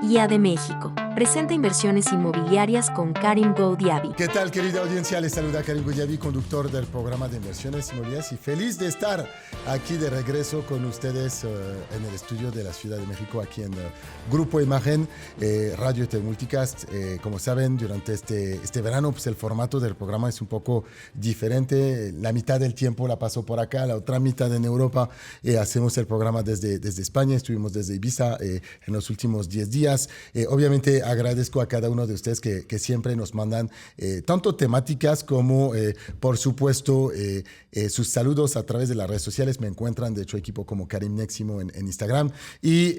IA de México. Presenta inversiones inmobiliarias con Karim Goudiaby. ¿Qué tal, querida audiencia? Les saluda Karim Goudiaby, conductor del programa de inversiones inmobiliarias, y feliz de estar aquí de regreso con ustedes en el estudio de la Ciudad de México, aquí en Grupo Imagen, Radio y Multicast. Como saben, durante este verano, pues el formato del programa es un poco diferente. La mitad del tiempo la paso por acá, la otra mitad en Europa. Hacemos el programa desde España, estuvimos desde Ibiza en los últimos 10 días. Obviamente agradezco a cada uno de ustedes que siempre nos mandan tanto temáticas como, por supuesto, sus saludos a través de las redes sociales. Me encuentran, de hecho, equipo como Karim Neximo en Instagram. Y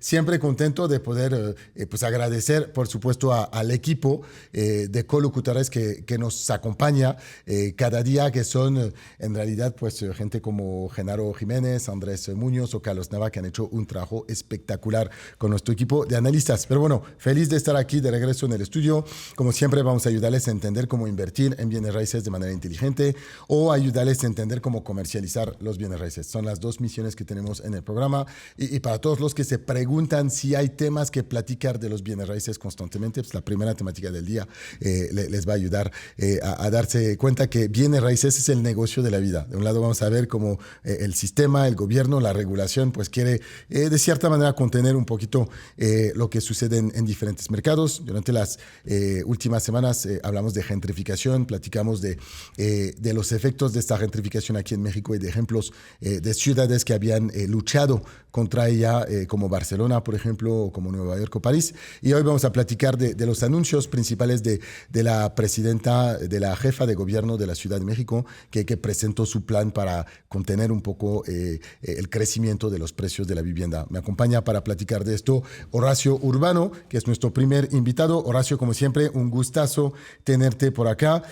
siempre contento de poder pues agradecer, por supuesto, al equipo de colocutores que nos acompaña cada día, que son en realidad pues gente como Genaro Jiménez, Andrés Muñoz o Carlos Nava, que han hecho un trabajo espectacular con nuestro equipo de analistas. Pero bueno, feliz de estar aquí de regreso en el estudio. Como siempre, vamos a ayudarles a entender cómo invertir en bienes raíces de manera inteligente o ayudarles a entender cómo comercializar los bienes raíces. Son las dos misiones que tenemos en el programa. Y para todos los que se preguntan si hay temas que platicar de los bienes raíces constantemente, pues la primera temática del día les va a ayudar a darse cuenta que bienes raíces es el negocio de la vida. De un lado vamos a ver cómo el sistema, el gobierno, la regulación, pues quiere de cierta manera contener un poquito lo que sucede en diferentes mercados. Durante las últimas semanas hablamos de gentrificación, platicamos de los efectos de esta gentrificación aquí en México y de ejemplos de ciudades que habían luchado contra ella, como Barcelona, por ejemplo, o como Nueva York o París. Y hoy vamos a platicar de los anuncios principales de la presidenta, de la jefa de gobierno de la Ciudad de México, que presentó su plan para contener un poco el crecimiento de los precios de la vivienda. Me acompaña para platicar de esto Horacio Urbano, que es nuestro primer invitado. Horacio, como siempre, un gustazo tenerte por acá.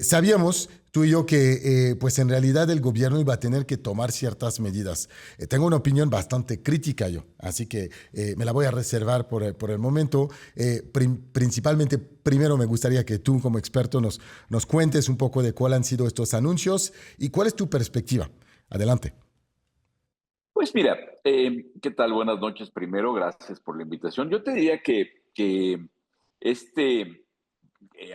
Sabíamos tú y yo que pues en realidad el gobierno iba a tener que tomar ciertas medidas. Tengo una opinión bastante crítica yo, así que me la voy a reservar por el momento. Principalmente, primero me gustaría que tú como experto nos cuentes un poco de cuáles han sido estos anuncios y cuál es tu perspectiva. Adelante. Pues mira, ¿qué tal? Buenas noches primero, gracias por la invitación. Yo te diría que este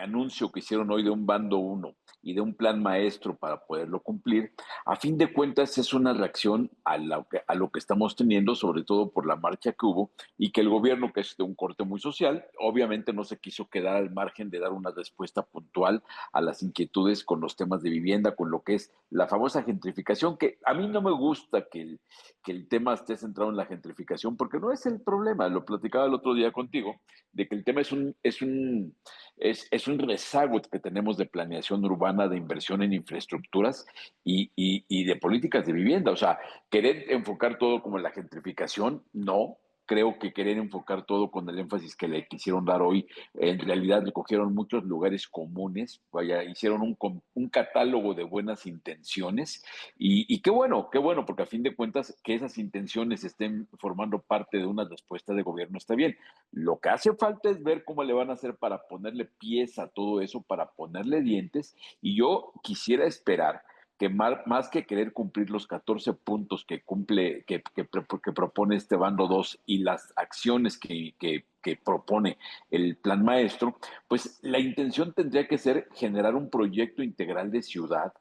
anuncio que hicieron hoy de un bando uno y de un plan maestro para poderlo cumplir, a fin de cuentas es una reacción a lo que estamos teniendo, sobre todo por la marcha que hubo y que el gobierno, que es de un corte muy social, obviamente no se quiso quedar al margen de dar una respuesta puntual a las inquietudes con los temas de vivienda, con lo que es la famosa gentrificación, que a mí no me gusta que el tema esté centrado en la gentrificación, porque no es el problema, lo platicaba el otro día contigo, de que el tema es un rezago que tenemos de planeación urbana, de inversión en infraestructuras y de políticas de vivienda. O sea, querer enfocar todo como la gentrificación, no. Creo que querer enfocar todo con el énfasis que le quisieron dar hoy, en realidad le cogieron muchos lugares comunes, vaya, hicieron un catálogo de buenas intenciones y qué bueno, porque a fin de cuentas que esas intenciones estén formando parte de una respuesta de gobierno está bien. Lo que hace falta es ver cómo le van a hacer para ponerle pies a todo eso, para ponerle dientes, y yo quisiera esperar que más que querer cumplir los 14 puntos que cumple, que propone este bando 2 y las acciones que propone el plan maestro, pues la intención tendría que ser generar un proyecto integral de ciudad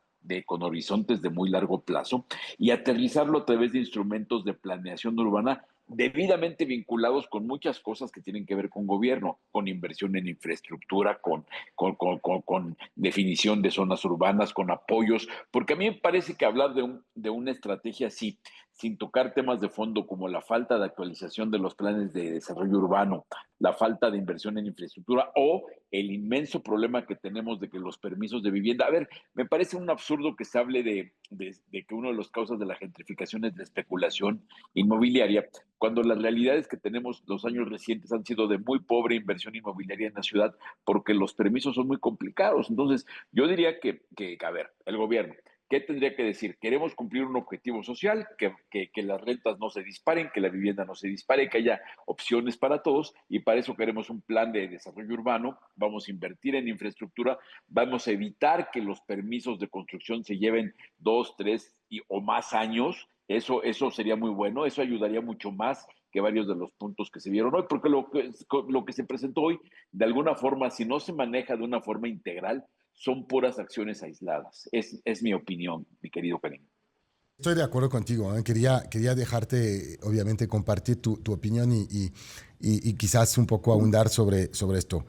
con horizontes de muy largo plazo y aterrizarlo a través de instrumentos de planeación urbana debidamente vinculados con muchas cosas que tienen que ver con gobierno, con inversión en infraestructura, con definición de zonas urbanas, con apoyos, porque a mí me parece que hablar de una estrategia así, sin tocar temas de fondo como la falta de actualización de los planes de desarrollo urbano, la falta de inversión en infraestructura o el inmenso problema que tenemos de que los permisos de vivienda, a ver, me parece un absurdo que se hable de que una de las causas de la gentrificación es la especulación inmobiliaria, cuando las realidades que tenemos los años recientes han sido de muy pobre inversión inmobiliaria en la ciudad porque los permisos son muy complicados. Entonces, yo diría a ver, el gobierno, ¿qué tendría que decir? Queremos cumplir un objetivo social, que las rentas no se disparen, que la vivienda no se dispare, que haya opciones para todos, y para eso queremos un plan de desarrollo urbano, vamos a invertir en infraestructura, vamos a evitar que los permisos de construcción se lleven 2, 3 o más años. Eso sería muy bueno, eso ayudaría mucho más que varios de los puntos que se vieron hoy, porque lo que se presentó hoy, de alguna forma, si no se maneja de una forma integral, son puras acciones aisladas. Es mi opinión, mi querido Karim. Estoy de acuerdo contigo. Quería dejarte, obviamente, compartir tu opinión y quizás un poco ahondar sobre esto.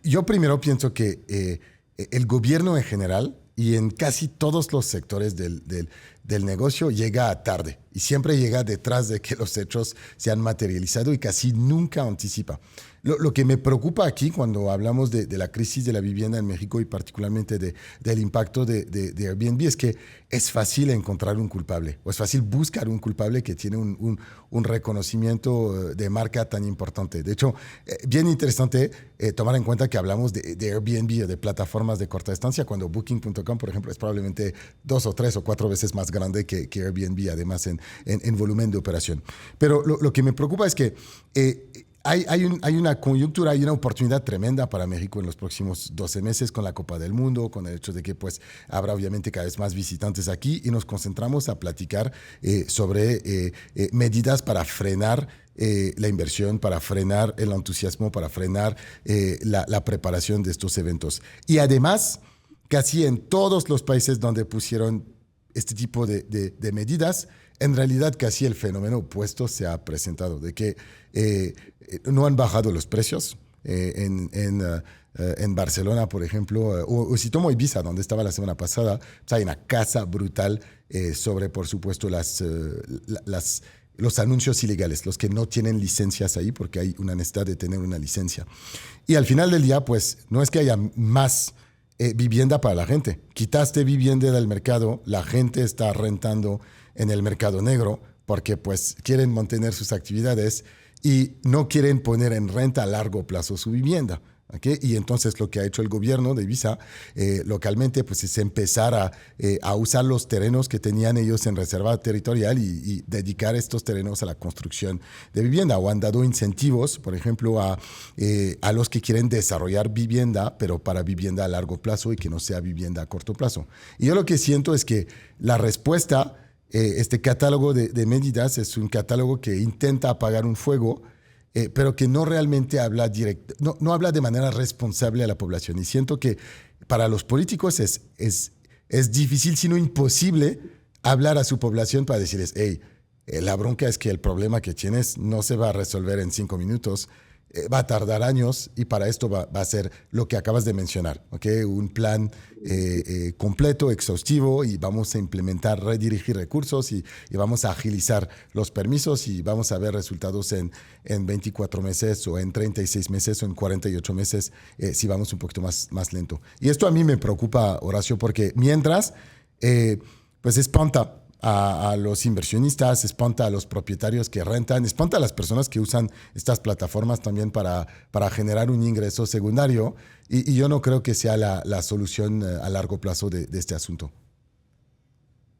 Yo primero pienso que el gobierno en general y en casi todos los sectores del negocio llega tarde y siempre llega detrás de que los hechos se han materializado y casi nunca anticipa. Lo que me preocupa aquí cuando hablamos de la crisis de la vivienda en México y particularmente del impacto de Airbnb es que es fácil encontrar un culpable o es fácil buscar un culpable que tiene un reconocimiento de marca tan importante. De hecho, bien interesante tomar en cuenta que hablamos de Airbnb o de plataformas de corta estancia cuando Booking.com, por ejemplo, es probablemente 2 o 3 o 4 veces más grande que Airbnb, además en volumen de operación. Pero lo que me preocupa es que hay una coyuntura, hay una oportunidad tremenda para México en los próximos 12 meses con la Copa del Mundo, con el hecho de que pues habrá obviamente cada vez más visitantes aquí y nos concentramos a platicar sobre medidas para frenar la inversión, para frenar el entusiasmo, para frenar la preparación de estos eventos. Y además, casi en todos los países donde pusieron este tipo de medidas, en realidad casi el fenómeno opuesto se ha presentado, de que no han bajado los precios. En Barcelona, por ejemplo, o si tomo Ibiza, donde estaba la semana pasada, pues hay una casa brutal sobre, por supuesto, los anuncios ilegales, los que no tienen licencias ahí, porque hay una necesidad de tener una licencia. Y al final del día, pues, no es que haya más vivienda para la gente. Quitaste vivienda del mercado, la gente está rentando en el mercado negro porque pues quieren mantener sus actividades y no quieren poner en renta a largo plazo su vivienda. ¿Okay? Y entonces lo que ha hecho el gobierno de Ibiza localmente pues es empezar a usar los terrenos que tenían ellos en reserva territorial y dedicar estos terrenos a la construcción de vivienda, o han dado incentivos, por ejemplo, a los que quieren desarrollar vivienda, pero para vivienda a largo plazo y que no sea vivienda a corto plazo. Y yo lo que siento es que la respuesta, este catálogo de medidas es un catálogo que intenta apagar un fuego, pero que no realmente habla no habla de manera responsable a la población. Y siento que para los políticos es difícil, sino imposible, hablar a su población para decirles, hey, la bronca es que el problema que tienes no se va a resolver en 5 minutos, va a tardar años y para esto va a ser lo que acabas de mencionar, ¿okay? Un plan completo, exhaustivo, y vamos a implementar, redirigir recursos y vamos a agilizar los permisos y vamos a ver resultados en 24 meses o en 36 meses o en 48 meses si vamos un poquito más lento. Y esto a mí me preocupa, Horacio, porque mientras pues espanta a los inversionistas, espanta a los propietarios que rentan, espanta a las personas que usan estas plataformas también para generar un ingreso secundario, y yo no creo que sea la solución a largo plazo de este asunto.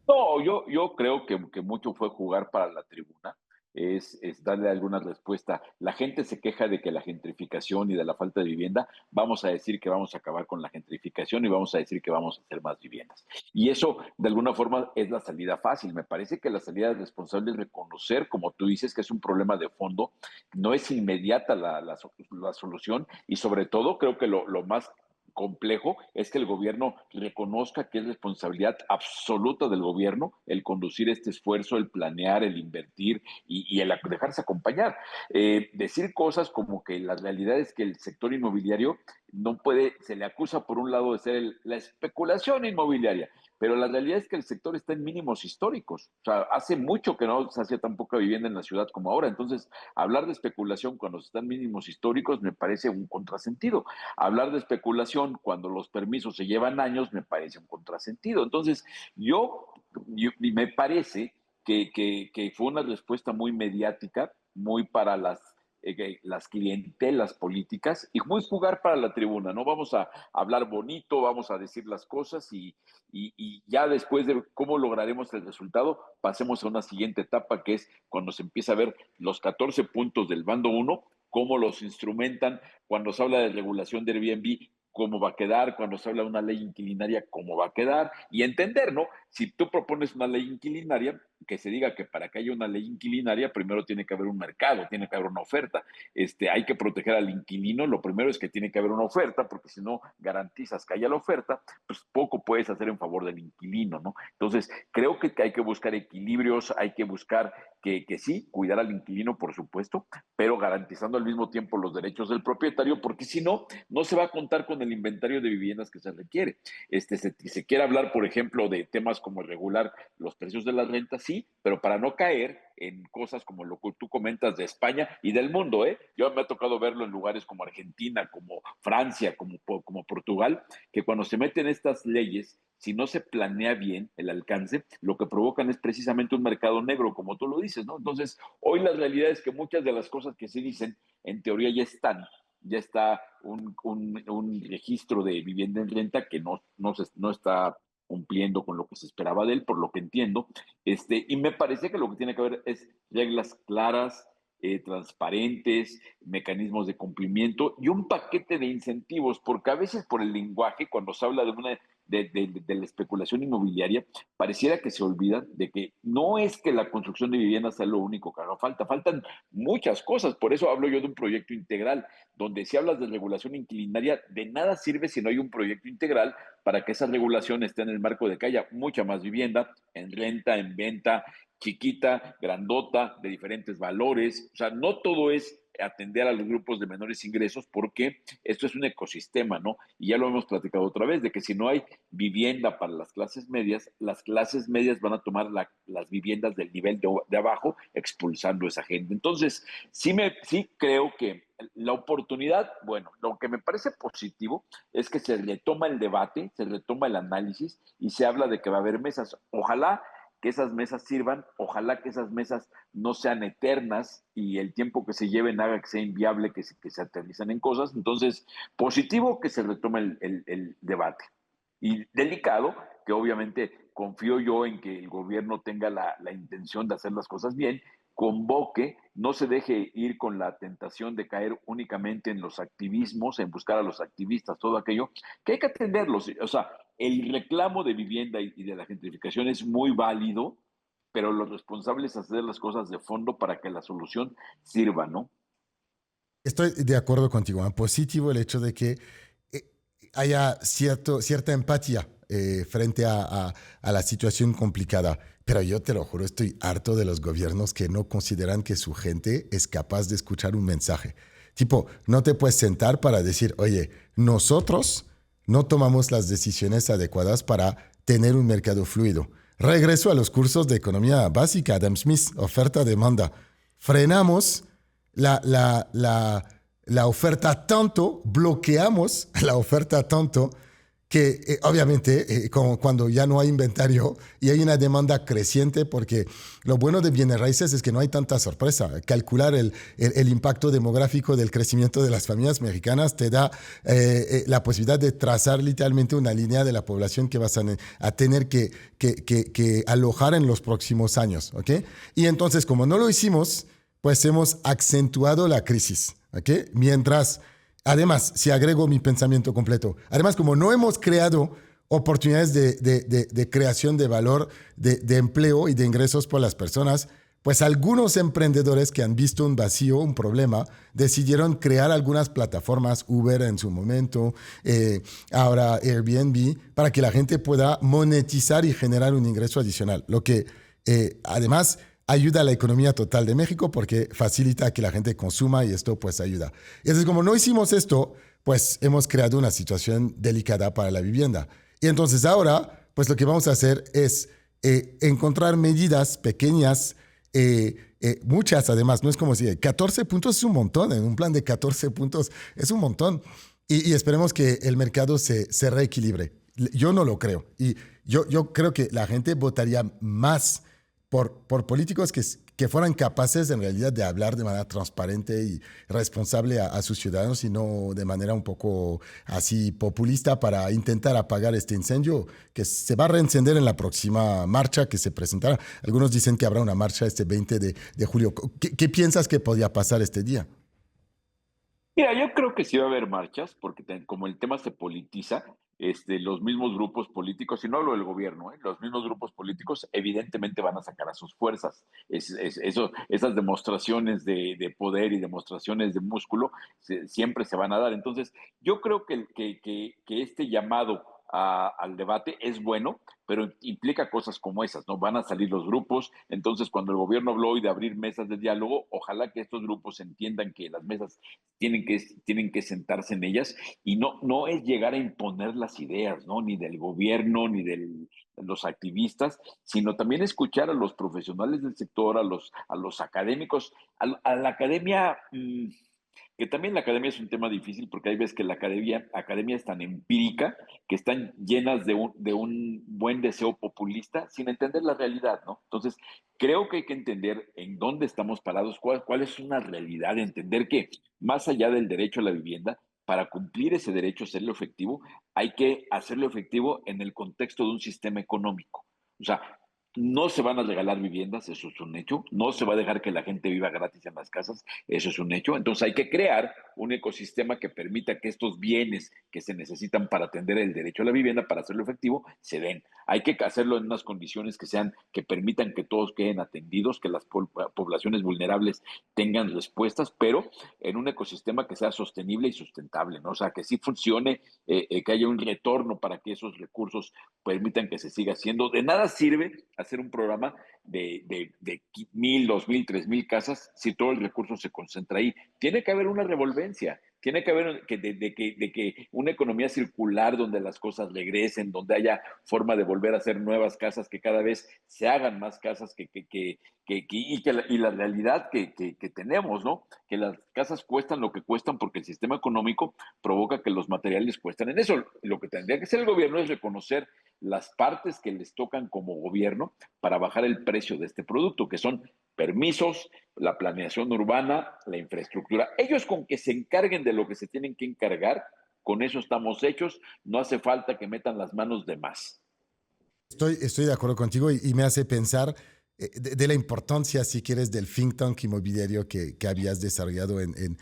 No, yo creo que mucho fue jugar para la tribuna, es darle alguna respuesta. La gente se queja de que la gentrificación y de la falta de vivienda, vamos a decir que vamos a acabar con la gentrificación y vamos a decir que vamos a hacer más viviendas. Y eso, de alguna forma, es la salida fácil. Me parece que la salida responsable es reconocer, como tú dices, que es un problema de fondo, no es inmediata la solución, y sobre todo creo que lo más complejo es que el gobierno reconozca que es responsabilidad absoluta del gobierno el conducir este esfuerzo, el planear, el invertir y el dejarse acompañar. Decir cosas como que la realidad es que el sector inmobiliario no puede, se le acusa por un lado de ser la especulación inmobiliaria, pero la realidad es que el sector está en mínimos históricos. O sea, hace mucho que no se hacía tan poca vivienda en la ciudad como ahora. Entonces, hablar de especulación cuando están mínimos históricos me parece un contrasentido. Hablar de especulación cuando los permisos se llevan años me parece un contrasentido. Entonces, me parece que fue una respuesta muy mediática, muy para las clientelas políticas y muy jugar para la tribuna. No vamos a hablar bonito, vamos a decir las cosas y ya después de cómo lograremos el resultado, pasemos a una siguiente etapa, que es cuando se empieza a ver los 14 puntos del bando 1, cómo los instrumentan. Cuando se habla de regulación de Airbnb, cómo va a quedar, cuando se habla de una ley inquilinaria, cómo va a quedar, y entender, ¿no? Si tú propones una ley inquilinaria, que se diga que para que haya una ley inquilinaria, primero tiene que haber un mercado, tiene que haber una oferta. Hay que proteger al inquilino, lo primero es que tiene que haber una oferta, porque si no garantizas que haya la oferta, pues poco puedes hacer en favor del inquilino, ¿no? Entonces, creo que hay que buscar equilibrios, hay que buscar que sí, cuidar al inquilino, por supuesto, pero garantizando al mismo tiempo los derechos del propietario, porque si no, no se va a contar con el inventario de viviendas que se requiere. Se quiere hablar, por ejemplo, de temas como regular los precios de las rentas, sí, pero para no caer en cosas como lo que tú comentas de España y del mundo, ¿eh? Yo me ha tocado verlo en lugares como Argentina, como Francia, como Portugal, que cuando se meten estas leyes, si no se planea bien el alcance, lo que provocan es precisamente un mercado negro, como tú lo dices, ¿no? Entonces, hoy la realidad es que muchas de las cosas que se dicen, en teoría ya están, ya está un registro de vivienda en renta que no está cumpliendo con lo que se esperaba de él, por lo que entiendo. Y me parece que lo que tiene que haber es reglas claras, transparentes, mecanismos de cumplimiento y un paquete de incentivos, porque a veces por el lenguaje, cuando se habla de la especulación inmobiliaria, pareciera que se olvidan de que no es que la construcción de viviendas sea lo único que haga falta, faltan muchas cosas, por eso hablo yo de un proyecto integral, donde si hablas de regulación inquilinaria, de nada sirve si no hay un proyecto integral para que esa regulación esté en el marco de que haya mucha más vivienda en renta, en venta, chiquita, grandota, de diferentes valores. O sea, no todo es atender a los grupos de menores ingresos porque esto es un ecosistema, ¿no? Y ya lo hemos platicado otra vez, de que si no hay vivienda para las clases medias van a tomar las viviendas del nivel de abajo, expulsando a esa gente. Entonces, sí creo que la oportunidad, bueno, lo que me parece positivo es que se retoma el debate, se retoma el análisis y se habla de que va a haber mesas. Ojalá que esas mesas sirvan, ojalá que esas mesas no sean eternas y el tiempo que se lleven haga que sea inviable que se aterrizan en cosas. Entonces, positivo que se retome el debate. Y delicado, que obviamente confío yo en que el gobierno tenga la intención de hacer las cosas bien, convoque, no se deje ir con la tentación de caer únicamente en los activismos, en buscar a los activistas, todo aquello, que hay que atenderlos. O sea, el reclamo de vivienda y de la gentrificación es muy válido, pero lo responsable es hacer las cosas de fondo para que la solución sirva, ¿no? Estoy de acuerdo contigo. ¿Eh? Positivo el hecho de que haya cierta empatía frente a la situación complicada. Pero yo te lo juro, estoy harto de los gobiernos que no consideran que su gente es capaz de escuchar un mensaje. Tipo, no te puedes sentar para decir, oye, nosotros no tomamos las decisiones adecuadas para tener un mercado fluido. Regreso a los cursos de economía básica, Adam Smith, oferta-demanda. Frenamos la oferta tanto, bloqueamos la oferta tanto que obviamente cuando ya no hay inventario y hay una demanda creciente, porque lo bueno de bienes raíces es que no hay tanta sorpresa. Calcular el impacto demográfico del crecimiento de las familias mexicanas te da la posibilidad de trazar literalmente una línea de la población que vas a tener que alojar en los próximos años. ¿Okay? Y entonces, como no lo hicimos, pues hemos acentuado la crisis. ¿Okay? Mientras... Además, si agrego mi pensamiento completo, además, como no hemos creado oportunidades de creación de valor, de empleo y de ingresos por las personas, pues algunos emprendedores que han visto un vacío, un problema, decidieron crear algunas plataformas, Uber en su momento, ahora Airbnb, para que la gente pueda monetizar y generar un ingreso adicional. Lo que además ayuda a la economía total de México porque facilita que la gente consuma y esto pues ayuda. Y entonces como no hicimos esto, pues hemos creado una situación delicada para la vivienda. Y entonces ahora pues lo que vamos a hacer es encontrar medidas pequeñas, muchas además, no es como si 14 puntos es un montón, en un plan de 14 puntos es un montón. Y esperemos que el mercado se reequilibre. Yo no lo creo. Y yo creo que la gente votaría más por políticos que fueran capaces en realidad de hablar de manera transparente y responsable a sus ciudadanos y no de manera un poco así populista para intentar apagar este incendio que se va a reencender en la próxima marcha que se presentará. Algunos dicen que habrá una marcha este 20 de julio. ¿Qué piensas que podría pasar este día? Mira, yo creo que sí va a haber marchas, porque como el tema se politiza, los mismos grupos políticos, y no hablo del gobierno, los mismos grupos políticos evidentemente van a sacar a sus fuerzas. Esas demostraciones de poder y demostraciones de músculo siempre se van a dar. Entonces, yo creo que este llamado al debate es bueno, pero implica cosas como esas, ¿no? Van a salir los grupos, entonces cuando el gobierno habló hoy de abrir mesas de diálogo, ojalá que estos grupos entiendan que las mesas tienen que sentarse en ellas y no es llegar a imponer las ideas, ¿no? Ni del gobierno, ni de los activistas, sino también escuchar a los profesionales del sector, a los académicos, a la academia. Que también la academia es un tema difícil porque hay veces que la academia es tan empírica que están llenas de un buen deseo populista sin entender la realidad, ¿no? Entonces, creo que hay que entender en dónde estamos parados, cuál es una realidad, entender que más allá del derecho a la vivienda, para cumplir ese derecho, hacerlo efectivo, hay que hacerlo efectivo en el contexto de un sistema económico. O sea, no se van a regalar viviendas, eso es un hecho. No se va a dejar que la gente viva gratis en las casas, eso es un hecho. Entonces hay que crear un ecosistema que permita que estos bienes que se necesitan para atender el derecho a la vivienda, para hacerlo efectivo, se den. Hay que hacerlo en unas condiciones que permitan que todos queden atendidos, que las poblaciones vulnerables tengan respuestas, pero en un ecosistema que sea sostenible y sustentable, ¿no? O sea, que sí funcione, que haya un retorno para que esos recursos permitan que se siga haciendo. De nada sirve hacer un programa de 1,000, 2,000, 3,000 casas si todo el recurso se concentra ahí. Tiene que haber una revolvencia, tiene que haber que una economía circular donde las cosas regresen, donde haya forma de volver a hacer nuevas casas, que cada vez se hagan más casas y la realidad que tenemos, ¿no? Que las casas cuestan lo que cuestan porque el sistema económico provoca que los materiales cuestan en eso. Lo que tendría que hacer el gobierno es reconocer las partes que les tocan como gobierno para bajar el precio de este producto, que son permisos, la planeación urbana, la infraestructura. Ellos con que se encarguen de lo que se tienen que encargar, con eso estamos hechos, no hace falta que metan las manos de más. Estoy de acuerdo contigo y me hace pensar de la importancia, si quieres, del think tank inmobiliario que habías desarrollado en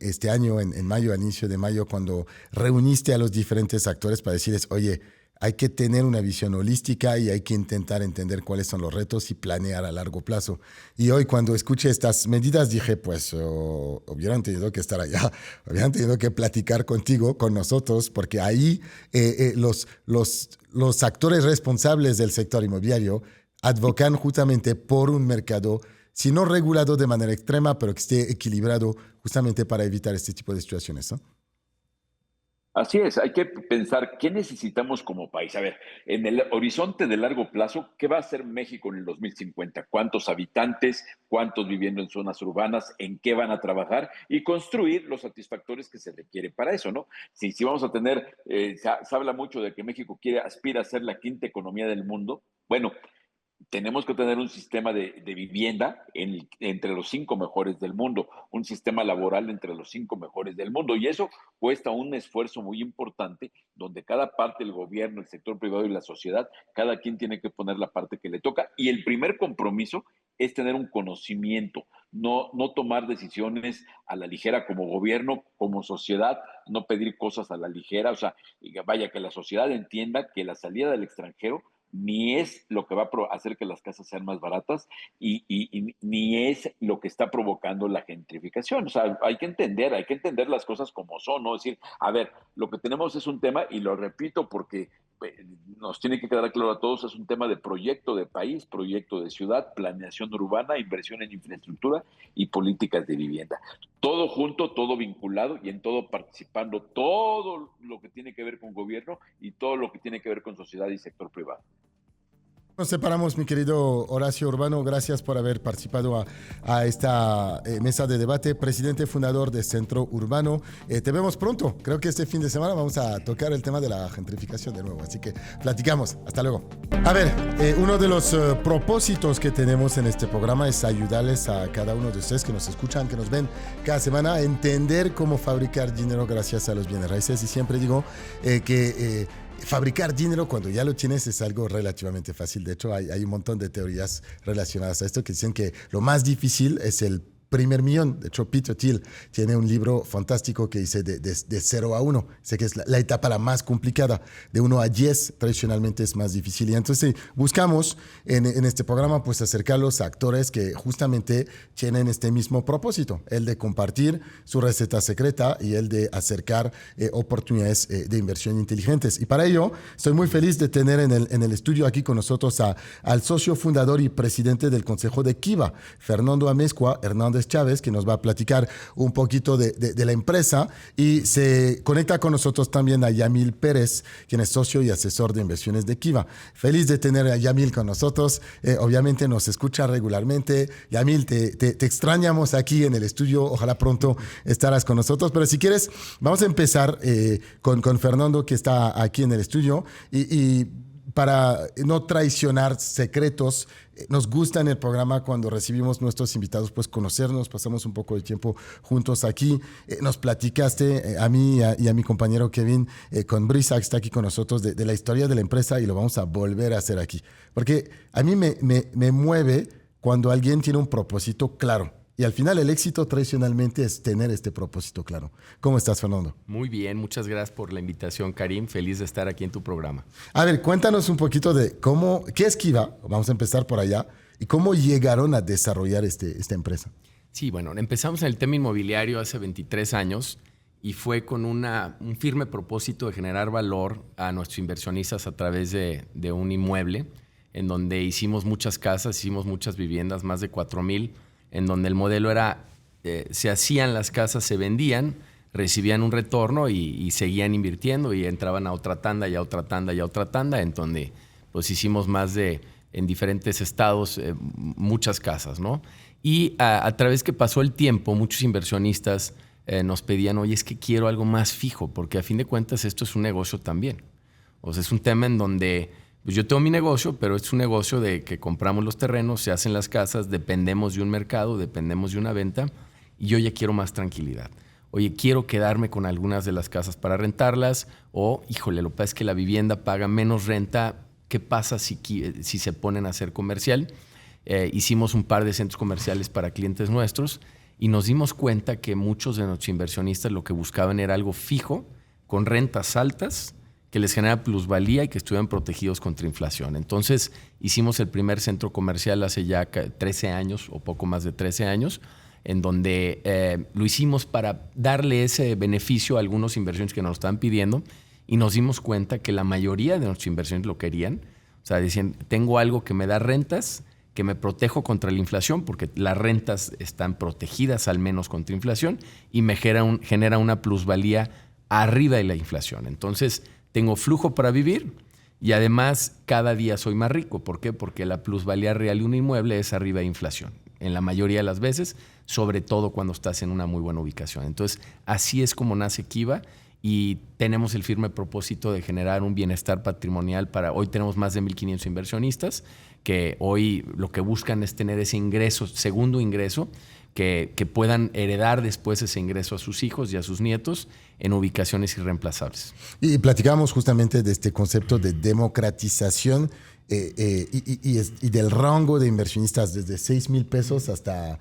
este año, en mayo, al inicio de mayo, cuando reuniste a los diferentes actores para decirles, oye, hay que tener una visión holística y hay que intentar entender cuáles son los retos y planear a largo plazo. Y hoy cuando escuché estas medidas dije, pues hubieran tenido que estar allá, hubieran tenido que platicar contigo, con nosotros, porque ahí los actores responsables del sector inmobiliario advocan justamente por un mercado, si no regulado de manera extrema, pero que esté equilibrado justamente para evitar este tipo de situaciones, ¿no? Así es, hay que pensar qué necesitamos como país. A ver, en el horizonte de largo plazo, ¿qué va a hacer México en el 2050? ¿Cuántos habitantes? ¿Cuántos viviendo en zonas urbanas? ¿En qué van a trabajar? Y construir los satisfactores que se requieren para eso, ¿no? Si vamos a tener, se habla mucho de que México aspira a ser la quinta economía del mundo. Bueno, tenemos que tener un sistema de vivienda entre los 5 mejores del mundo, un sistema laboral entre los 5 mejores del mundo. Y eso cuesta un esfuerzo muy importante, donde cada parte, el gobierno, el sector privado y la sociedad, cada quien tiene que poner la parte que le toca. Y el primer compromiso es tener un conocimiento, no tomar decisiones a la ligera como gobierno, como sociedad, no pedir cosas a la ligera. O sea, vaya, que la sociedad entienda que la salida del extranjero ni es lo que va a hacer que las casas sean más baratas y ni es lo que está provocando la gentrificación. O sea, hay que entender las cosas como son, ¿no? Es decir, a ver, lo que tenemos es un tema, y lo repito porque nos tiene que quedar claro a todos, es un tema de proyecto de país, proyecto de ciudad, planeación urbana, inversión en infraestructura y políticas de vivienda. Todo junto, todo vinculado y en todo participando, todo lo que tiene que ver con gobierno y todo lo que tiene que ver con sociedad y sector privado. Nos separamos, mi querido Horacio Urbano. Gracias por haber participado a esta mesa de debate. Presidente fundador de Centro Urbano. Te vemos pronto. Creo que este fin de semana vamos a tocar el tema de la gentrificación de nuevo. Así que platicamos. Hasta luego. A ver, uno de los propósitos que tenemos en este programa es ayudarles a cada uno de ustedes que nos escuchan, que nos ven cada semana, a entender cómo fabricar dinero gracias a los bienes raíces. Y siempre digo que fabricar dinero cuando ya lo tienes es algo relativamente fácil. De hecho, hay un montón de teorías relacionadas a esto que dicen que lo más difícil es el primer millón. De hecho, Peter Thiel tiene un libro fantástico que dice de 0 a 1. Sé que es la etapa la más complicada. De 1 a 10 tradicionalmente es más difícil. Y entonces buscamos en este programa pues acercarlos a actores que justamente tienen este mismo propósito, el de compartir su receta secreta y el de acercar oportunidades de inversión inteligentes. Y para ello estoy muy feliz de tener en el estudio aquí con nosotros al socio fundador y presidente del Consejo de Kiva, Fernando Amezcua Hernández Chávez, que nos va a platicar un poquito de la empresa, y se conecta con nosotros también a Yamil Pérez, quien es socio y asesor de inversiones de Kiva. Feliz de tener a Yamil con nosotros. Obviamente nos escucha regularmente. Yamil, te extrañamos aquí en el estudio. Ojalá pronto estarás con nosotros. Pero si quieres, vamos a empezar con Fernando, que está aquí en el estudio. Y para no traicionar secretos, nos gusta en el programa cuando recibimos nuestros invitados, pues conocernos, pasamos un poco de tiempo juntos aquí. Nos platicaste a mí y a mi compañero Kevin con Brisa, que está aquí con nosotros, de la historia de la empresa, y lo vamos a volver a hacer aquí. Porque a mí me mueve cuando alguien tiene un propósito claro. Y al final el éxito tradicionalmente es tener este propósito claro. ¿Cómo estás, Fernando? Muy bien, muchas gracias por la invitación, Karim. Feliz de estar aquí en tu programa. A ver, cuéntanos un poquito de qué es Kiva, vamos a empezar por allá, y cómo llegaron a desarrollar esta empresa. Sí, bueno, empezamos en el tema inmobiliario hace 23 años y fue con un firme propósito de generar valor a nuestros inversionistas a través de un inmueble en donde hicimos muchas casas, hicimos muchas viviendas, más de 4,000, en donde el modelo era, se hacían las casas, se vendían, recibían un retorno y seguían invirtiendo y entraban a otra tanda y a otra tanda y a otra tanda, en donde pues hicimos en diferentes estados, muchas casas, ¿no? Y a través que pasó el tiempo, muchos inversionistas nos pedían, oye, es que quiero algo más fijo, porque a fin de cuentas esto es un negocio también. O sea, es un tema en donde pues yo tengo mi negocio, pero es un negocio de que compramos los terrenos, se hacen las casas, dependemos de un mercado, dependemos de una venta, y yo ya quiero más tranquilidad. Oye, quiero quedarme con algunas de las casas para rentarlas, o, híjole, lo que pasa es que la vivienda paga menos renta. ¿Qué pasa si se ponen a hacer comercial? Hicimos un par de centros comerciales para clientes nuestros y nos dimos cuenta que muchos de nuestros inversionistas lo que buscaban era algo fijo, con rentas altas, que les genera plusvalía y que estuvieran protegidos contra inflación. Entonces, hicimos el primer centro comercial hace ya 13 años o poco más de 13 años, en donde lo hicimos para darle ese beneficio a algunos inversiones que nos lo estaban pidiendo, y nos dimos cuenta que la mayoría de nuestros inversiones lo querían. O sea, decían, tengo algo que me da rentas, que me protejo contra la inflación, porque las rentas están protegidas al menos contra inflación, y me genera una plusvalía arriba de la inflación. Entonces, tengo flujo para vivir y además cada día soy más rico. ¿Por qué? Porque la plusvalía real de un inmueble es arriba de inflación, en la mayoría de las veces, sobre todo cuando estás en una muy buena ubicación. Entonces, así es como nace Kiva, y tenemos el firme propósito de generar un bienestar patrimonial hoy tenemos más de 1,500 inversionistas que hoy lo que buscan es tener ese ingreso, segundo ingreso, que puedan heredar después ese ingreso a sus hijos y a sus nietos en ubicaciones irreemplazables. Y platicamos justamente de este concepto de democratización y del rango de inversionistas desde 6,000 pesos hasta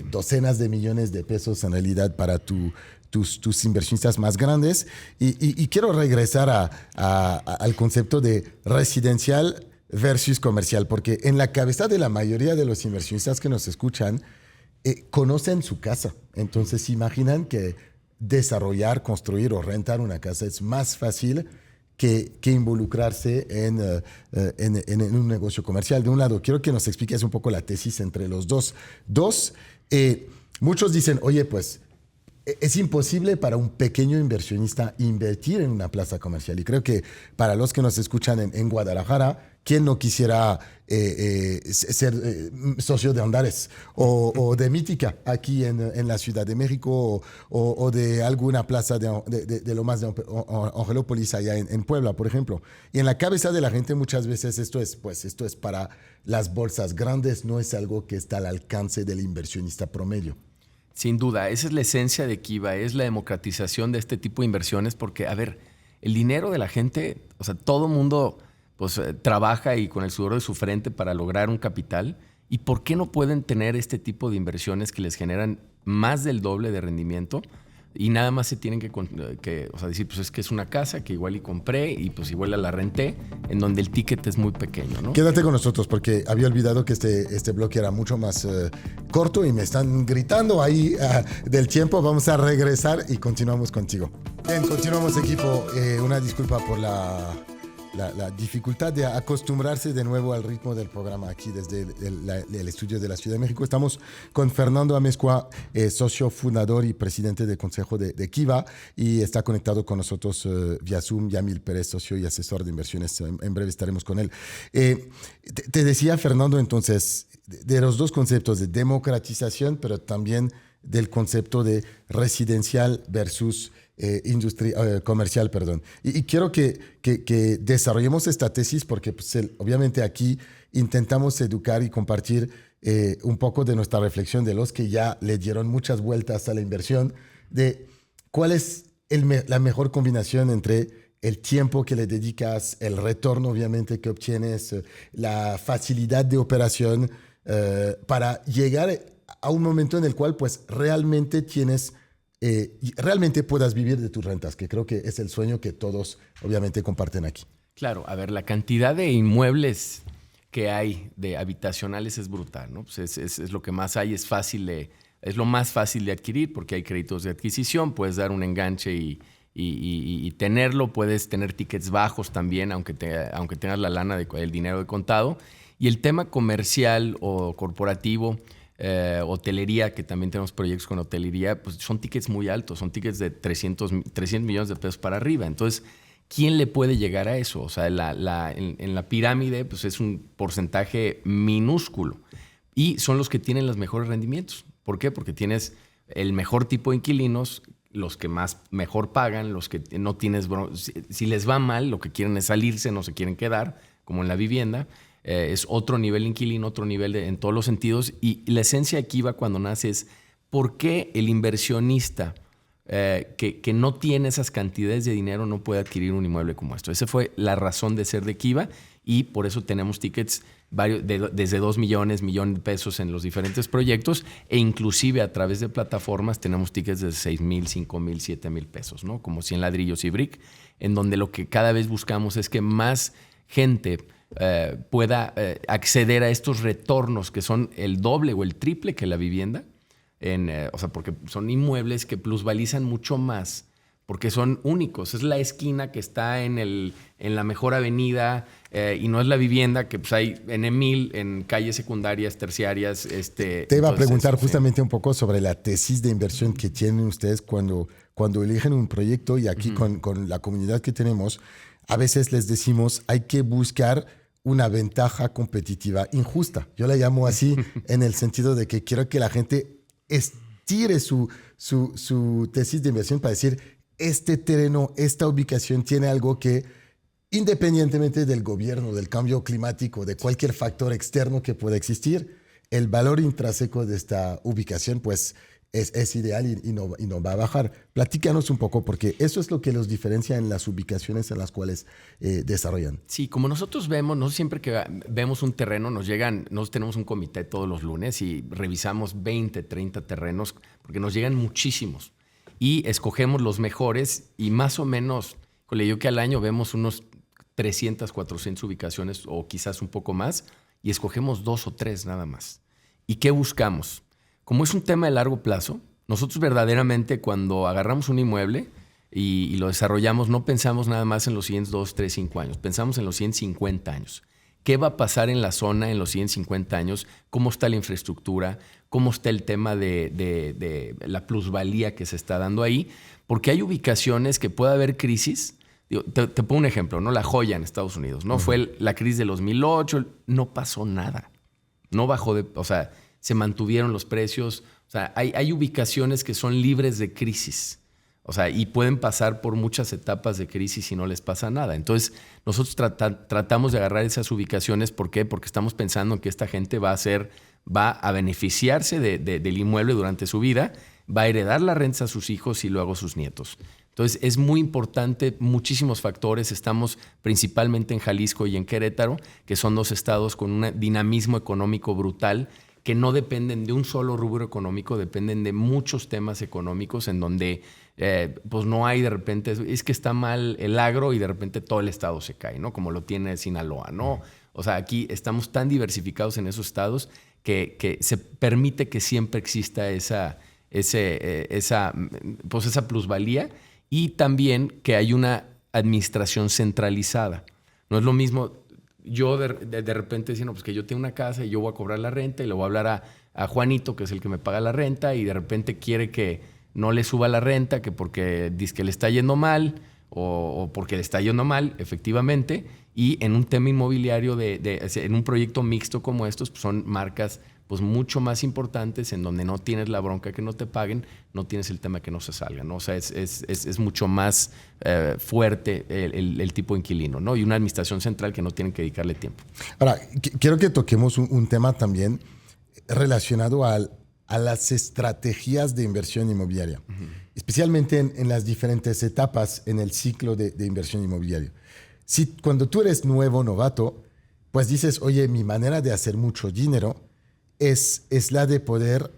docenas de millones de pesos en realidad para tus inversionistas más grandes. Y quiero regresar al concepto de residencial versus comercial, porque en la cabeza de la mayoría de los inversionistas que nos escuchan, conocen su casa. Entonces imaginan que desarrollar, construir o rentar una casa es más fácil que involucrarse en un negocio comercial. De un lado, quiero que nos expliques un poco la tesis entre los dos. Muchos dicen, oye, pues es imposible para un pequeño inversionista invertir en una plaza comercial. Y creo que para los que nos escuchan en Guadalajara, ¿quién no quisiera ser socio de Andares o de Mítica aquí en la Ciudad de México o de alguna plaza de lo más de Angelópolis allá en Puebla, por ejemplo? Y en la cabeza de la gente muchas veces esto es para las bolsas grandes, no es algo que está al alcance del inversionista promedio. Sin duda, esa es la esencia de Kiva, es la democratización de este tipo de inversiones, porque, a ver, el dinero de la gente, o sea, todo mundo pues trabaja y con el sudor de su frente para lograr un capital, ¿Y por qué no pueden tener este tipo de inversiones que les generan más del doble de rendimiento? Y nada más se tienen que o sea, decir, pues es que es una casa que igual y compré y pues igual la renté, en donde el ticket es muy pequeño, ¿no? Quédate con nosotros porque había olvidado que este bloque era mucho más corto y me están gritando ahí del tiempo. Vamos a regresar y continuamos contigo. Bien, continuamos, equipo. Una disculpa por la dificultad de acostumbrarse de nuevo al ritmo del programa aquí desde el estudio de la Ciudad de México. Estamos con Fernando Amezcua, socio fundador y presidente del Consejo de Kiva, y está conectado con nosotros vía Zoom Yamil Pérez, socio y asesor de inversiones. En breve estaremos con él. Te decía, Fernando, entonces, de los dos conceptos de democratización, pero también del concepto de residencial versus comercial, perdón. Y quiero que desarrollemos esta tesis porque pues, obviamente aquí intentamos educar y compartir un poco de nuestra reflexión de los que ya le dieron muchas vueltas a la inversión, de cuál es la mejor combinación entre el tiempo que le dedicas, el retorno obviamente que obtienes, la facilidad de operación para llegar a un momento en el cual pues realmente realmente puedas vivir de tus rentas, que creo que es el sueño que todos obviamente comparten aquí. Claro, a ver, la cantidad de inmuebles que hay de habitacionales es brutal, ¿no? Pues es lo que más hay, es lo más fácil de adquirir porque hay créditos de adquisición, puedes dar un enganche y tenerlo, puedes tener tickets bajos también, aunque tengas la lana, el dinero de contado. Y el tema comercial o corporativo, hotelería, que también tenemos proyectos con hotelería, pues son tickets muy altos, son tickets de 300 millones de pesos para arriba. Entonces, ¿quién le puede llegar a eso? O sea, en la pirámide pues es un porcentaje minúsculo y son los que tienen los mejores rendimientos. ¿Por qué? Porque tienes el mejor tipo de inquilinos, los que mejor pagan, los que no tienes... Si les va mal, lo que quieren es salirse, no se quieren quedar, como en la vivienda. Es otro nivel inquilino, otro nivel en todos los sentidos. Y la esencia aquí va cuando nace es por qué el inversionista que no tiene esas cantidades de dinero no puede adquirir un inmueble como esto. Esa fue la razón de ser de Kiva y por eso tenemos tickets desde 2 millones, millón de pesos en los diferentes proyectos e inclusive a través de plataformas tenemos tickets de 6,000, 5,000, 7,000 pesos, ¿no? Como 100 ladrillos y brick, en donde lo que cada vez buscamos es que más gente pueda acceder a estos retornos que son el doble o el triple que la vivienda, o sea, porque son inmuebles que plusvalizan mucho más, porque son únicos. Es la esquina que está en la mejor avenida y no es la vivienda que pues, hay en Emil, en calles secundarias, terciarias. Te iba a preguntar justamente un poco sobre la tesis de inversión que tienen ustedes cuando eligen un proyecto y aquí con la comunidad que tenemos, a veces les decimos hay que buscar una ventaja competitiva injusta. Yo la llamo así en el sentido de que quiero que la gente estire su tesis de inversión para decir, este terreno, esta ubicación tiene algo que, independientemente del gobierno, del cambio climático, de cualquier factor externo que pueda existir, el valor intrínseco de esta ubicación pues es ideal y no va a bajar. Platícanos un poco, porque eso es lo que los diferencia en las ubicaciones en las cuales desarrollan. Sí, como nosotros vemos, no siempre que vemos un terreno, nosotros tenemos un comité todos los lunes y revisamos 20, 30 terrenos, porque nos llegan muchísimos. Y escogemos los mejores y más o menos, yo que al año vemos unos 300, 400 ubicaciones o quizás un poco más y escogemos 2 o 3 nada más. ¿Y qué buscamos? Como es un tema de largo plazo, nosotros verdaderamente cuando agarramos un inmueble y lo desarrollamos, no pensamos nada más en los siguientes 2, 3, 5 años, pensamos en los 150 años. ¿Qué va a pasar en la zona en los 150 años? ¿Cómo está la infraestructura? ¿Cómo está el tema de la plusvalía que se está dando ahí? Porque hay ubicaciones que puede haber crisis. Te pongo un ejemplo, ¿no? La Joya en Estados Unidos, ¿no? Fue la crisis del 2008, no pasó nada. No bajó o sea, se mantuvieron los precios. O sea, hay ubicaciones que son libres de crisis. O sea, y pueden pasar por muchas etapas de crisis y no les pasa nada. Entonces, nosotros tratamos de agarrar esas ubicaciones. ¿Por qué? Porque estamos pensando que esta gente va a beneficiarse del inmueble durante su vida, va a heredar la renta a sus hijos y luego a sus nietos. Entonces, es muy importante, muchísimos factores. Estamos principalmente en Jalisco y en Querétaro, que son 2 estados con un dinamismo económico brutal, que no dependen de un solo rubro económico, dependen de muchos temas económicos en donde pues no hay de repente, es que está mal el agro y de repente todo el estado se cae, ¿no? Como lo tiene Sinaloa, ¿no? O sea, aquí estamos tan diversificados en esos estados que se permite que siempre exista esa plusvalía, y también que hay una administración centralizada. No es lo mismo yo de repente decir, no, pues que yo tengo una casa y yo voy a cobrar la renta y le voy a hablar a Juanito, que es el que me paga la renta, y de repente quiere que no le suba la renta, que porque dice que le está yendo mal o porque le está yendo mal, efectivamente. Y en un tema inmobiliario, en un proyecto mixto como estos, pues son marcas pues mucho más importantes, en donde no tienes la bronca que no te paguen, no tienes el tema que no se salga, ¿no? O sea, es mucho más fuerte el tipo de inquilino, ¿no? Y una administración central que no tienen que dedicarle tiempo. Ahora, quiero que toquemos un tema también relacionado a las estrategias de inversión inmobiliaria, especialmente en las diferentes etapas en el ciclo de inversión inmobiliaria. Si cuando tú eres novato, pues dices, oye, mi manera de hacer mucho dinero es la de poder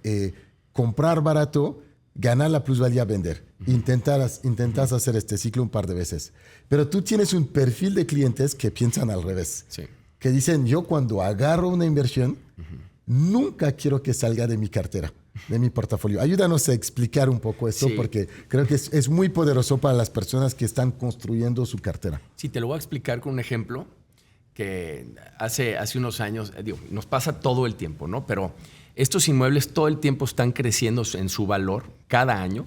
comprar barato, ganar la plusvalía, vender. Intentas hacer este ciclo un par de veces. Pero tú tienes un perfil de clientes que piensan al revés. Sí. Que dicen, yo cuando agarro una inversión, nunca quiero que salga de mi cartera, de mi portafolio. Ayúdanos a explicar un poco esto, porque creo que es muy poderoso para las personas que están construyendo su cartera. Sí, te lo voy a explicar con un ejemplo que hace unos años, nos pasa todo el tiempo, ¿no? Pero estos inmuebles todo el tiempo están creciendo en su valor cada año,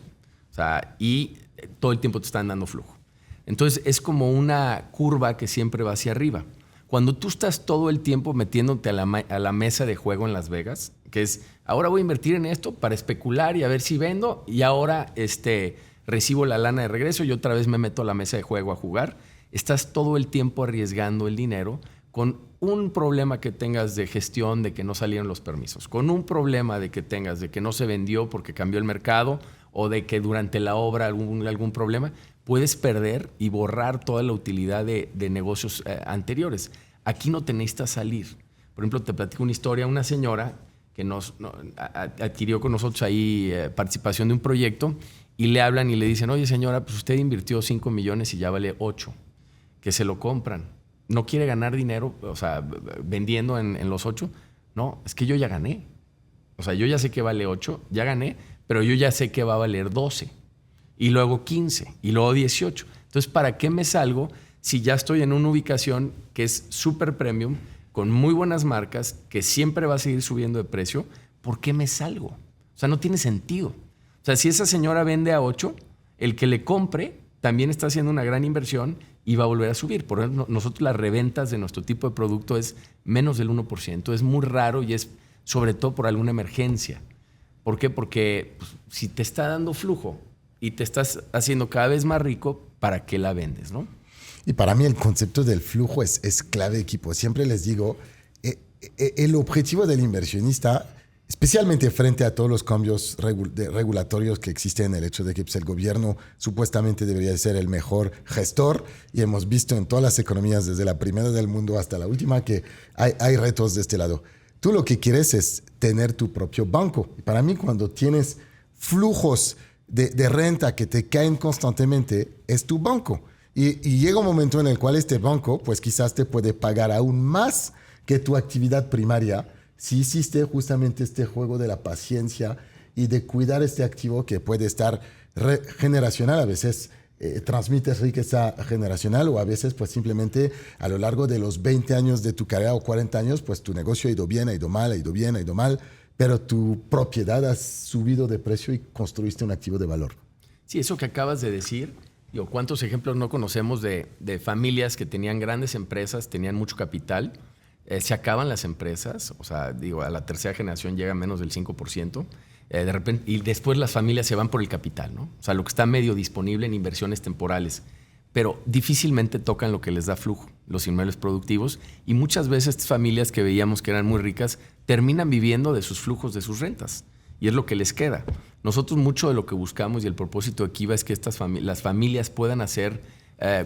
o sea, y todo el tiempo te están dando flujo. Entonces es como una curva que siempre va hacia arriba. Cuando tú estás todo el tiempo metiéndote a la mesa de juego en Las Vegas, que es, ahora voy a invertir en esto para especular y a ver si vendo, y ahora recibo la lana de regreso y otra vez me meto a la mesa de juego a jugar, estás todo el tiempo arriesgando el dinero con un problema que tengas de gestión, de que no salieron los permisos, con un problema de que tengas de que no se vendió porque cambió el mercado, o de que durante la obra algún problema, puedes perder y borrar toda la utilidad de negocios anteriores. Aquí no te necesitas salir. Por ejemplo, te platico una historia, una señora que adquirió con nosotros ahí participación de un proyecto, y le hablan y le dicen, oye señora, pues usted invirtió 5 millones y ya vale 8, que se lo compran. ¿No quiere ganar dinero, o sea, vendiendo en los 8? No, es que yo ya gané. O sea, yo ya sé que vale 8, ya gané, pero yo ya sé que va a valer 12, y luego 15, y luego 18. Entonces, ¿para qué me salgo si ya estoy en una ubicación que es súper premium, con muy buenas marcas, que siempre va a seguir subiendo de precio? ¿Por qué me salgo? O sea, no tiene sentido. O sea, si esa señora vende a 8, el que le compre también está haciendo una gran inversión y va a volver a subir. Por ejemplo, nosotros las reventas de nuestro tipo de producto es menos del 1%. Es muy raro y es sobre todo por alguna emergencia. ¿Por qué? Porque pues, si te está dando flujo y te estás haciendo cada vez más rico, ¿para qué la vendes, no? Y para mí el concepto del flujo es clave, equipo. Siempre les digo, el objetivo del inversionista, especialmente frente a todos los cambios regulatorios que existen, el hecho de que pues, el gobierno supuestamente debería ser el mejor gestor, y hemos visto en todas las economías, desde la primera del mundo hasta la última, que hay retos de este lado. Tú lo que quieres es tener tu propio banco. Y para mí, cuando tienes flujos de renta que te caen constantemente, es tu banco. Y llega un momento en el cual este banco, pues quizás te puede pagar aún más que tu actividad primaria, si hiciste justamente este juego de la paciencia y de cuidar este activo que puede estar generacional. A veces transmites riqueza generacional, o a veces pues simplemente a lo largo de los 20 años de tu carrera o 40 años, pues tu negocio ha ido bien, ha ido mal, ha ido bien, ha ido mal, pero tu propiedad ha subido de precio y construiste un activo de valor. Sí, eso que acabas de decir, ¿cuántos ejemplos no conocemos de familias que tenían grandes empresas, tenían mucho capital? Se acaban las empresas, o sea, a la tercera generación llega a menos del 5%, de repente, y después las familias se van por el capital, ¿no? O sea, lo que está medio disponible en inversiones temporales, pero difícilmente tocan lo que les da flujo, los inmuebles productivos, y muchas veces estas familias que veíamos que eran muy ricas terminan viviendo de sus flujos, de sus rentas. y es lo que les queda. Nosotros mucho de lo que buscamos y el propósito de Kiva es que las familias puedan hacer,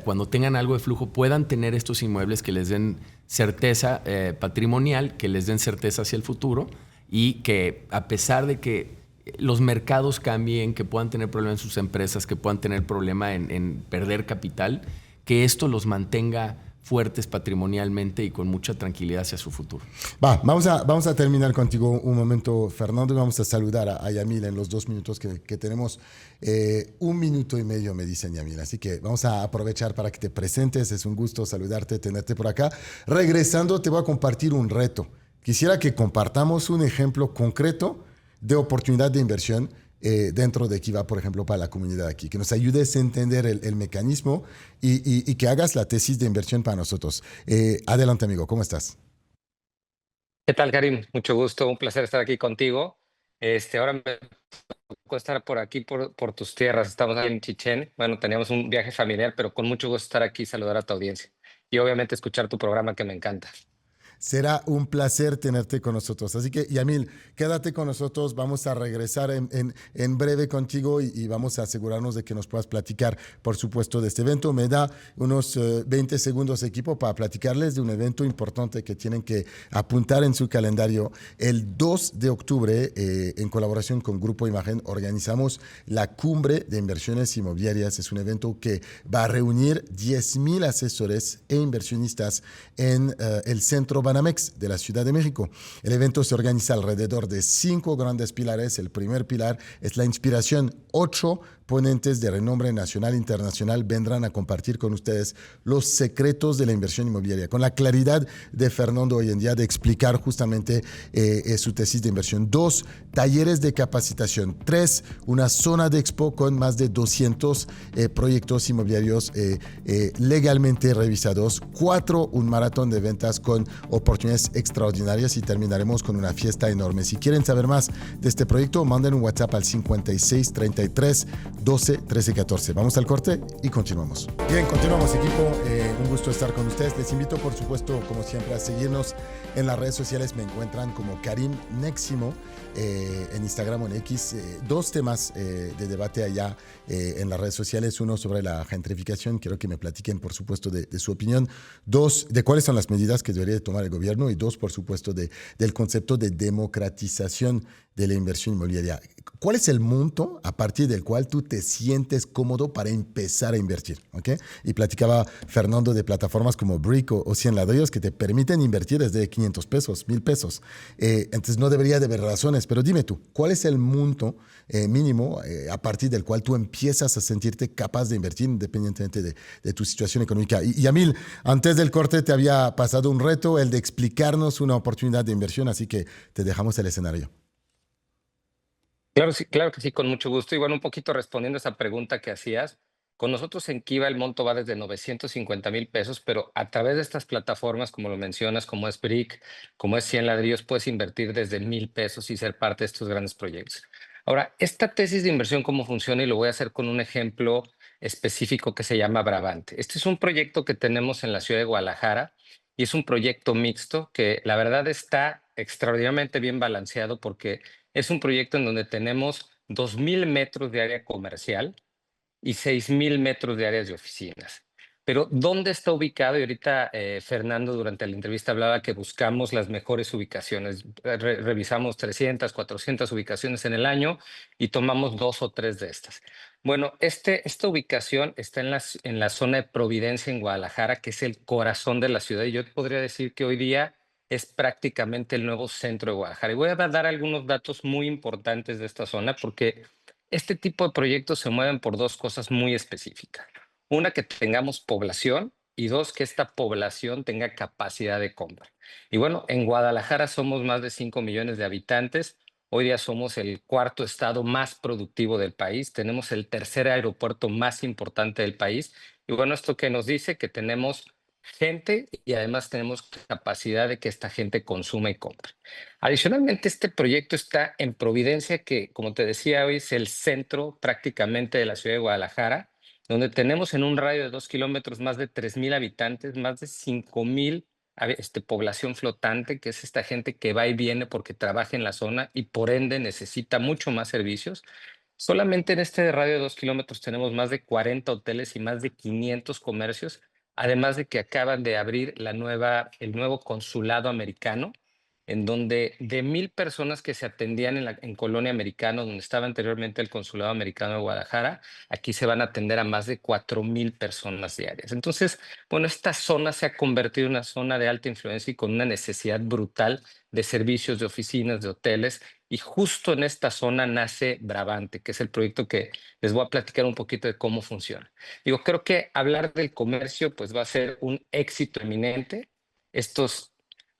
cuando tengan algo de flujo, puedan tener estos inmuebles que les den certeza patrimonial, que les den certeza hacia el futuro y que a pesar de que los mercados cambien, que puedan tener problemas en sus empresas, que puedan tener problema en perder capital, que esto los mantenga fuertes patrimonialmente y con mucha tranquilidad hacia su futuro. Vamos a terminar contigo un momento, Fernando, y vamos a saludar a Yamil en los 2 minutos que tenemos. 1 minuto y medio, me dicen, Yamil. Así que vamos a aprovechar para que te presentes. Es un gusto saludarte, tenerte por acá. Regresando, te voy a compartir un reto. Quisiera que compartamos un ejemplo concreto de oportunidad de inversión dentro de Kiva, por ejemplo, para la comunidad aquí, que nos ayudes a entender el mecanismo y que hagas la tesis de inversión para nosotros. Adelante, amigo, ¿cómo estás? ¿Qué tal, Karim? Mucho gusto, un placer estar aquí contigo. Ahora me tocó estar por aquí, por tus tierras. Estamos aquí en Chichén. Bueno, teníamos un viaje familiar, pero con mucho gusto estar aquí y saludar a tu audiencia. Y obviamente escuchar tu programa que me encanta. Será un placer tenerte con nosotros. Así que, Yamil, quédate con nosotros. Vamos a regresar en breve contigo y vamos a asegurarnos de que nos puedas platicar, por supuesto, de este evento. Me da unos 20 segundos, equipo, para platicarles de un evento importante que tienen que apuntar en su calendario. El 2 de octubre, en colaboración con Grupo Imagen, organizamos la Cumbre de Inversiones Inmobiliarias. Es un evento que va a reunir 10,000 asesores e inversionistas en el centro Banamex de la Ciudad de México. El evento se organiza alrededor de 5 grandes pilares. El primer pilar es la inspiración. 8 ponentes de renombre nacional e internacional vendrán a compartir con ustedes los secretos de la inversión inmobiliaria, con la claridad de Fernando hoy en día de explicar justamente su tesis de inversión. 2, talleres de capacitación. 3, una zona de expo con más de 200 proyectos inmobiliarios legalmente revisados. 4, un maratón de ventas con oportunidades extraordinarias y terminaremos con una fiesta enorme. Si quieren saber más de este proyecto, manden un WhatsApp al 56 33 12 13 14. Vamos al corte y continuamos. Bien, continuamos, equipo. Un gusto estar con ustedes. Les invito, por supuesto, como siempre, a seguirnos en las redes sociales. Me encuentran como Karim Neximo en Instagram o en X. 2 temas de debate allá en las redes sociales. Uno sobre la gentrificación. Quiero que me platiquen, por supuesto, de su opinión. 2, de cuáles son las medidas que debería tomar el gobierno. Y 2, por supuesto, del concepto de democratización de la inversión inmobiliaria. ¿Cuál es el monto a partir del cual tú te sientes cómodo para empezar a invertir? ¿Okay? Y platicaba Fernando de plataformas como Brick o 100 ladrillos que te permiten invertir desde 500 pesos, 1,000 pesos. Entonces no debería de haber razones, pero dime tú, ¿cuál es el monto mínimo a partir del cual tú empiezas a sentirte capaz de invertir independientemente de tu situación económica? Y Yamil, antes del corte te había pasado un reto, el de explicarnos una oportunidad de inversión, así que te dejamos el escenario. Claro, sí, claro que sí, con mucho gusto. Y bueno, un poquito respondiendo a esa pregunta que hacías, con nosotros en Kiva el monto va desde 950,000 pesos, pero a través de estas plataformas, como lo mencionas, como es Brick, como es 100 ladrillos, puedes invertir desde 1,000 pesos y ser parte de estos grandes proyectos. Ahora, esta tesis de inversión, ¿cómo funciona? Y lo voy a hacer con un ejemplo específico que se llama Brabante. Este es un proyecto que tenemos en la ciudad de Guadalajara y es un proyecto mixto que la verdad está extraordinariamente bien balanceado porque es un proyecto en donde tenemos 2,000 metros de área comercial y 6,000 metros de áreas de oficinas. Pero ¿dónde está ubicado? Y ahorita Fernando durante la entrevista hablaba que buscamos las mejores ubicaciones. Revisamos 300, 400 ubicaciones en el año y tomamos 2 o 3 de estas. Bueno, esta ubicación está en la zona de Providencia, en Guadalajara, que es el corazón de la ciudad. Y yo podría decir que hoy día es prácticamente el nuevo centro de Guadalajara. Y voy a dar algunos datos muy importantes de esta zona porque este tipo de proyectos se mueven por 2 cosas muy específicas. Una, que tengamos población y 2, que esta población tenga capacidad de compra. Y bueno, en Guadalajara somos más de 5 millones de habitantes. Hoy día somos el 4.º estado más productivo del país. Tenemos el 3.er aeropuerto más importante del país. Y bueno, esto que nos dice que tenemos gente y además tenemos capacidad de que esta gente consuma y compre. Adicionalmente, este proyecto está en Providencia, que como te decía hoy es el centro prácticamente de la ciudad de Guadalajara, donde tenemos en un radio de 2 kilómetros más de 3,000 habitantes, más de 5,000 población flotante, que es esta gente que va y viene porque trabaja en la zona y por ende necesita mucho más servicios. Solamente en este radio de 2 kilómetros tenemos más de 40 hoteles y más de 500 comercios, además de que acaban de abrir el nuevo consulado americano, en donde de 1,000 personas que se atendían en Colonia Americano, donde estaba anteriormente el consulado americano de Guadalajara, aquí se van a atender a más de 4,000 personas diarias. Entonces, bueno, esta zona se ha convertido en una zona de alta influencia y con una necesidad brutal de servicios, de oficinas, de hoteles. Y justo en esta zona nace Bravante, que es el proyecto que les voy a platicar un poquito de cómo funciona. Digo, creo que hablar del comercio pues va a ser un éxito eminente. Estos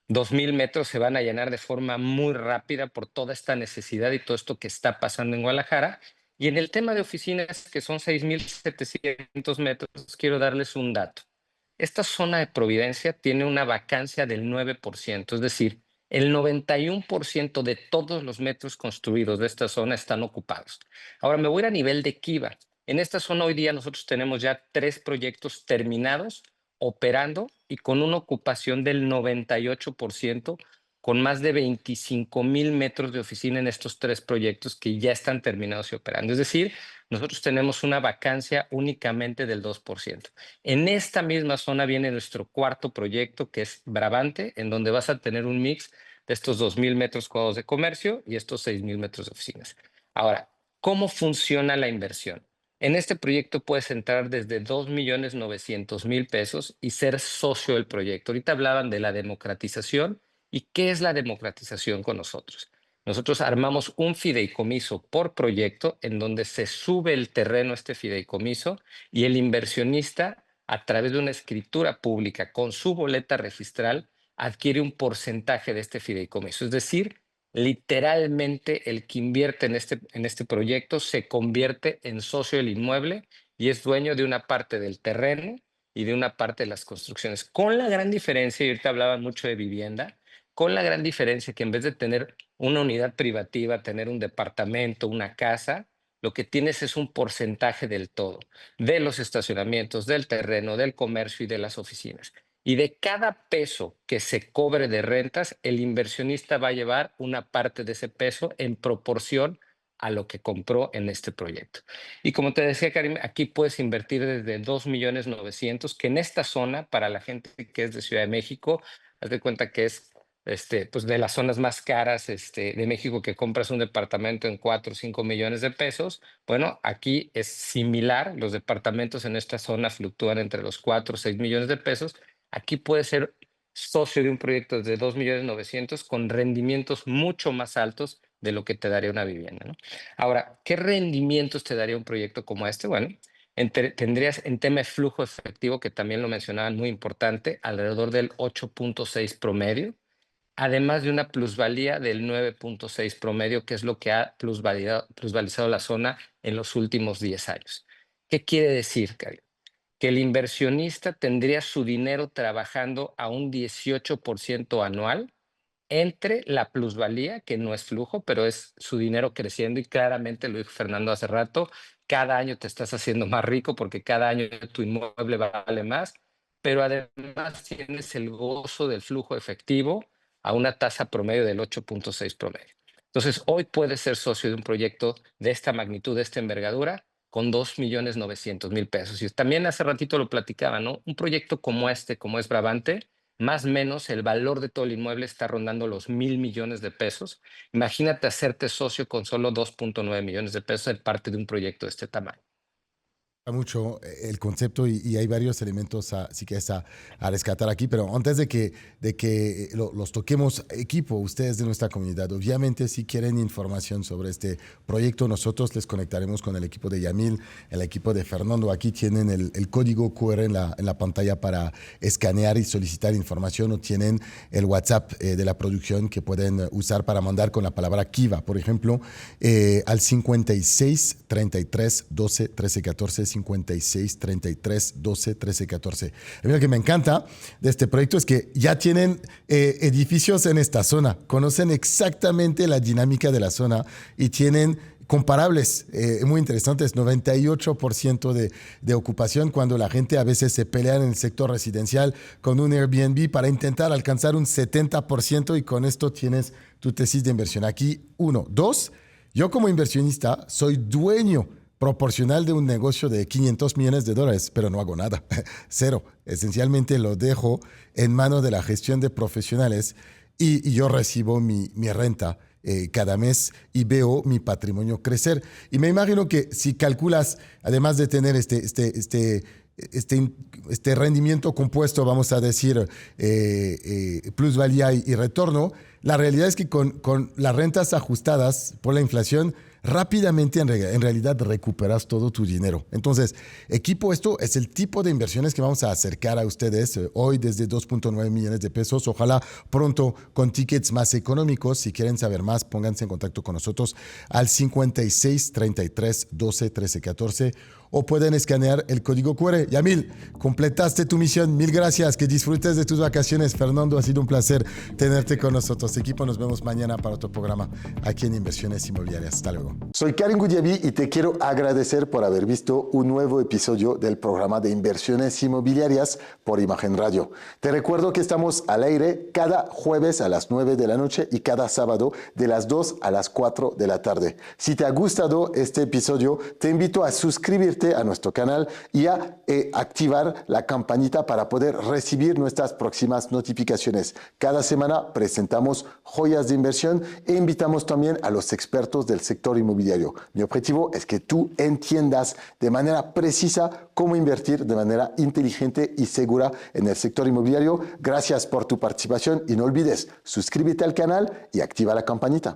2,000 metros se van a llenar de forma muy rápida por toda esta necesidad y todo esto que está pasando en Guadalajara. Y en el tema de oficinas, que son 6,700 metros, quiero darles un dato. Esta zona de Providencia tiene una vacancia del 9%, es decir, el 91% de todos los metros construidos de esta zona están ocupados. Ahora me voy a ir a nivel de Kiva. En esta zona hoy día nosotros tenemos ya 3 proyectos terminados, operando y con una ocupación del 98%, con más de 25,000 metros de oficina en estos 3 proyectos que ya están terminados y operando. Es decir, nosotros tenemos una vacancia únicamente del 2%. En esta misma zona viene nuestro cuarto proyecto, que es Bravante, en donde vas a tener un mix de estos 2,000 metros cuadrados de comercio y estos 6,000 metros de oficinas. Ahora, ¿cómo funciona la inversión? En este proyecto puedes entrar desde 2,900,000 pesos y ser socio del proyecto. Ahorita hablaban de la democratización. ¿Y qué es la democratización con nosotros? Nosotros armamos un fideicomiso por proyecto en donde se sube el terreno a este fideicomiso y el inversionista, a través de una escritura pública con su boleta registral, adquiere un porcentaje de este fideicomiso. Es decir, literalmente el que invierte en este proyecto se convierte en socio del inmueble y es dueño de una parte del terreno y de una parte de las construcciones. Con la gran diferencia, y ahorita hablaban mucho de vivienda, con la gran diferencia que en vez de tener una unidad privativa, tener un departamento, una casa, lo que tienes es un porcentaje del todo, de los estacionamientos, del terreno, del comercio y de las oficinas. Y de cada peso que se cobre de rentas, el inversionista va a llevar una parte de ese peso en proporción a lo que compró en este proyecto. Y como te decía, Karim, aquí puedes invertir desde 2,900,000, que en esta zona, para la gente que es de Ciudad de México, haz de cuenta que es pues de las zonas más caras de México, que compras un departamento en 4 o 5 millones de pesos. Bueno, aquí es similar. Los departamentos en esta zona fluctúan entre los 4 o 6 millones de pesos. Aquí puedes ser socio de un proyecto de 2,900,000 con rendimientos mucho más altos de lo que te daría una vivienda, ¿no? Ahora, ¿qué rendimientos te daría un proyecto como este? Bueno, tendrías en tema de flujo efectivo, que también lo mencionaban, muy importante, alrededor del 8,6 promedio, además de una plusvalía del 9,6 promedio, que es lo que ha plusvalizado la zona en los últimos 10 años. ¿Qué quiere decir, Karim? Que el inversionista tendría su dinero trabajando a un 18% anual entre la plusvalía, que no es flujo, pero es su dinero creciendo, y claramente lo dijo Fernando hace rato, cada año te estás haciendo más rico porque cada año tu inmueble vale más, pero además tienes el gozo del flujo efectivo a una tasa promedio del 8,6 promedio. Entonces, hoy puedes ser socio de un proyecto de esta magnitud, de esta envergadura, con 2,900,000 pesos. Y también hace ratito lo platicaba, ¿no? Un proyecto como este, como es Bravante, más o menos el valor de todo el inmueble está rondando los 1,000,000,000 de pesos. Imagínate hacerte socio con solo 2,9 millones de pesos de parte de un proyecto de este tamaño. Mucho el concepto y hay varios elementos si quieres a rescatar aquí, pero antes de que los toquemos equipo, ustedes de nuestra comunidad, obviamente si quieren información sobre este proyecto, nosotros les conectaremos con el equipo de Yamil, el equipo de Fernando. Aquí tienen el código QR en la pantalla para escanear y solicitar información, o tienen el WhatsApp de la producción que pueden usar para mandar con la palabra Kiva, por ejemplo, al 56 33 12 13 14, 56 33 12 13 14. Lo que me encanta de este proyecto es que ya tienen edificios en esta zona, conocen exactamente la dinámica de la zona y tienen comparables, muy interesantes, 98% de ocupación cuando la gente a veces se pelea en el sector residencial con un Airbnb para intentar alcanzar un 70% y con esto tienes tu tesis de inversión. Aquí, 1. 2, yo como inversionista soy dueño proporcional de un negocio de $500 millones, pero no hago nada, cero. Esencialmente lo dejo en manos de la gestión de profesionales y yo recibo mi renta cada mes y veo mi patrimonio crecer. Y me imagino que si calculas, además de tener este rendimiento compuesto, vamos a decir, plusvalía y retorno, la realidad es que con las rentas ajustadas por la inflación, rápidamente en realidad recuperas todo tu dinero. Entonces, equipo, esto es el tipo de inversiones que vamos a acercar a ustedes hoy desde 2.9 millones de pesos. Ojalá pronto con tickets más económicos. Si quieren saber más, pónganse en contacto con nosotros al 56 33 12 13 14 o pueden escanear el código QR. Yamil, completaste tu misión. Mil gracias. Que disfrutes de tus vacaciones. Fernando, ha sido un placer tenerte con nosotros. Equipo, nos vemos mañana para otro programa aquí en Inversiones Inmobiliarias. Hasta luego. Soy Karim Goudiaby y te quiero agradecer por haber visto un nuevo episodio del programa de Inversiones Inmobiliarias por Imagen Radio. Te recuerdo que estamos al aire cada jueves a las 9 de la noche y cada sábado de las 2 a las 4 de la tarde. Si te ha gustado este episodio, te invito a suscribirte a nuestro canal y a activar la campanita para poder recibir nuestras próximas notificaciones. Cada semana presentamos joyas de inversión e invitamos también a los expertos del sector inmobiliario. Mi objetivo es que tú entiendas de manera precisa cómo invertir de manera inteligente y segura en el sector inmobiliario. Gracias por tu participación y no olvides, suscríbete al canal y activa la campanita.